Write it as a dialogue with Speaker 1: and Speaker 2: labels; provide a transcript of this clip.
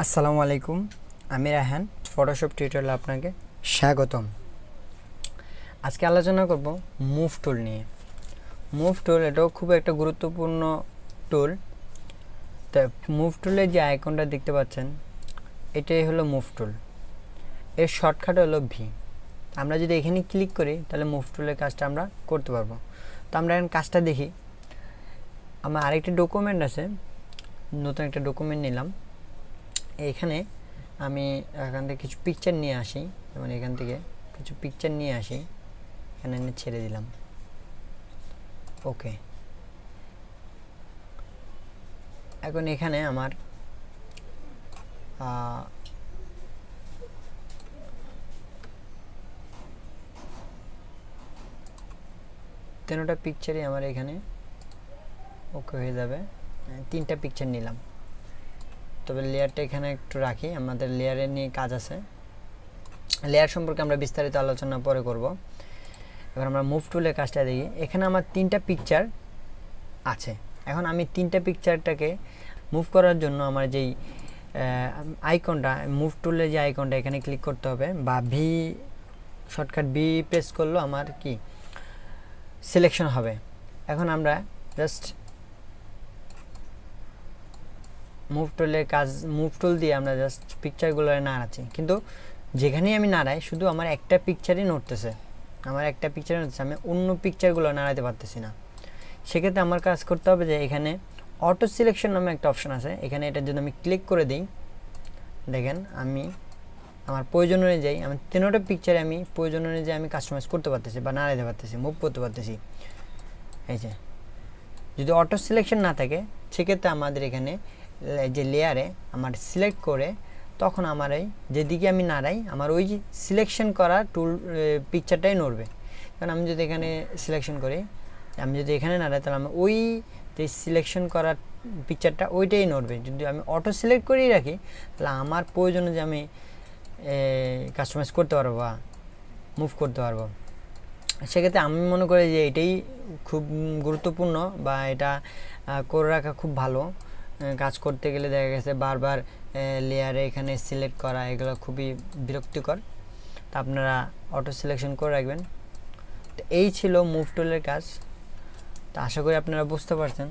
Speaker 1: আসসালামু আলাইকুম, আমি রায়হান। ফটোশপ টিউটোরিয়ালে আপনাকে স্বাগতম। আজকে আলোচনা করব মুভ টুল নিয়ে। মুভ টুল এটাও খুব একটা গুরুত্বপূর্ণ টুল। তো মুভ টুলের যে আইকনটা দেখতে পাচ্ছেন, এটাই হলো মুভ টুল। এর শর্টকাট হলো ভি। আমরা যদি এখানে ক্লিক করি তাহলে মুভ টুলের কাজটা আমরা করতে পারবো। তো আমরা এখন কাজটা দেখি। আমার আরেকটি ডকুমেন্ট আছে, নতুন একটা ডকুমেন্ট নিলাম। এখানে আমি এখান থেকে কিছু পিকচার নিয়ে আসি, যেমন এখান থেকে কিছু পিকচার নিয়ে আসি, এখানে এনে ছেড়ে দিলাম। ওকে, এখন এখানে আমার তিনটা পিকচারই আমার এখানে ওকে হয়ে যাবে। তিনটা পিকচার নিলাম, তবে লেয়ারটা এখানে একটু রাখি, আমাদের লেয়ারের নিয়ে কাজ আছে। লেয়ার সম্পর্কে আমরা বিস্তারিত আলোচনা পরে করব। এবার আমরা মুভ টুলের কাজটা দেখি। এখানে আমার তিনটা পিকচার আছে। এখন আমি তিনটা পিকচারটাকে মুভ করার জন্য আমার যেই আইকনটা, মুভ টুলের যে আইকনটা, এখানে ক্লিক করতে হবে, বা ভি শর্টকাট ভি প্রেস করলেও আমার কি সিলেকশন হবে। এখন আমরা জাস্ট মুভ টুলের কাজ, মুভ টুল দিয়ে আমরা জাস্ট পিকচারগুলো নাড়াচ্ছি, কিন্তু যেখানেই আমি নাড়াই শুধু আমার একটা পিকচারই নড়তেছে, আমি অন্য পিকচারগুলো নাড়াতে পারতেছি না। সেক্ষেত্রে আমার কাজ করতে হবে যে এখানে অটো সিলেকশন নামে একটা অপশন আছে, এখানে এটার জন্য আমি ক্লিক করে দিই। দেখেন আমি আমার প্রয়োজন অনুযায়ী আমার তিনটা পিকচারে আমি প্রয়োজন অনুযায়ী আমি কাস্টমাইজ করতে পারতেছি বা নাড়াতে পারতেছি, মুভ করতে পারতেছি। এই যে যদি অটো সিলেকশন না থাকে, সেক্ষেত্রে আমাদের এখানে যে লেয়ারে আমার সিলেক্ট করে তখন আমার এই যেদিকে আমি নাড়াই আমার ওই সিলেকশন করা টুল পিকচারটাই নড়বে। কারণ আমি যদি এখানে সিলেকশন করি, আমি যদি এখানে নাড়াই, তাহলে আমি ওই যে সিলেকশন করা পিকচারটা ওইটাই নড়বে। যদি আমি অটো সিলেক্ট করেই রাখি, তাহলে আমার প্রয়োজনে যে আমি কাস্টমাইজ করতে পারবো বা মুভ করতে পারবো। সেক্ষেত্রে আমি মনে করি যে এটাই খুব গুরুত্বপূর্ণ, বা এটা করে রাখা খুব ভালো। কাজ করতে গেলে দেখা গেছে বারবার লেয়ারে এখানে সিলেক্ট করা, এগুলো খুবই বিরক্তিকর। তা আপনারা অটো সিলেকশন করে রাখবেন। তো এই ছিল মুভ টুলের কাজ। তো আশা করি আপনারা বুঝতে পারছেন।